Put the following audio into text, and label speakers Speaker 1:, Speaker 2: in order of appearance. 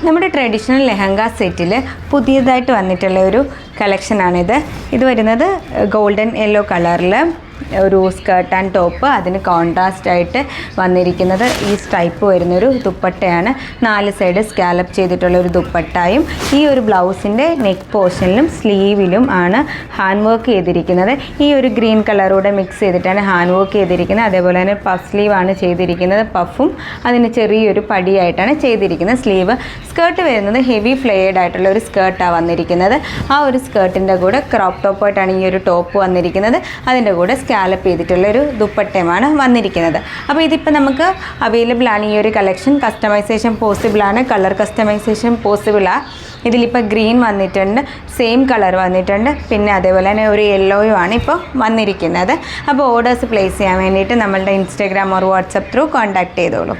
Speaker 1: നമ്മുടെ ട്രഡീഷണൽ ലെഹങ്ക സെറ്റിൽ പുതിയതായിട്ട് വന്നിട്ടുള്ള ഒരു കളക്ഷനാണിത്. ഇത് വരുന്നത് ഗോൾഡൻ യെല്ലോ കളറിൽ ഒരു സ്കേർട്ട് ആൻഡ് ടോപ്പ്, അതിന് കോൺട്രാസ്റ്റ് ആയിട്ട് വന്നിരിക്കുന്നത് ഈ സ്ട്രൈപ്പ് വരുന്നൊരു ദുപ്പട്ടയാണ്. 4 സൈഡ് സ്കാലപ്പ് ചെയ്തിട്ടുള്ള ഒരു ദുപ്പട്ടയും ഈ ഒരു ബ്ലൗസിൻ്റെ നെക്ക് പോർഷനിലും സ്ലീവിലും ആണ് ഹാൻഡ് വർക്ക് ചെയ്തിരിക്കുന്നത്. ഈ ഒരു ഗ്രീൻ കളറൂടെ മിക്സ് ചെയ്തിട്ടാണ് ഹാൻഡ് വർക്ക് ചെയ്തിരിക്കുന്നത്. അതേപോലെ തന്നെ പഫ് സ്ലീവാണ് ചെയ്തിരിക്കുന്നത്. പഫും അതിന് ചെറിയൊരു പടിയായിട്ടാണ് ചെയ്തിരിക്കുന്നത്. സ്കേർട്ട് വരുന്നത് ഹെവി ഫ്ലെയർഡ് ആയിട്ടുള്ള ഒരു സ്കേർട്ടാണ് വന്നിരിക്കുന്നത്. ആ ഒരു സ്കേർട്ടിൻ്റെ കൂടെ ക്രോപ്പ് ടോപ്പായിട്ടാണ് ഈ ഒരു ടോപ്പ് വന്നിരിക്കുന്നത്. അതിൻ്റെ കൂടെ സ്കാലപ്പ് ചെയ്തിട്ടുള്ളൊരു ദുപ്പട്ടയുമാണ് വന്നിരിക്കുന്നത്. അപ്പോൾ ഇതിപ്പോൾ നമുക്ക് അവൈലബിൾ ആണ് ഈ ഒരു കളക്ഷൻ. കസ്റ്റമൈസേഷൻ പോസിബിളാണ്, കളർ കസ്റ്റമൈസേഷൻ പോസിബിളാണ്. ഇതിലിപ്പോൾ ഗ്രീൻ വന്നിട്ടുണ്ട്, സെയിം കളർ വന്നിട്ടുണ്ട്, പിന്നെ അതേപോലെ തന്നെ ഒരു യെല്ലോയും ആണ് ഇപ്പോൾ വന്നിരിക്കുന്നത്. അപ്പോൾ ഓർഡേഴ്സ് പ്ലേസ് ചെയ്യാൻ വേണ്ടിയിട്ട് നമ്മളുടെ Instagram or WhatsApp through contact ചെയ്തോളൂ.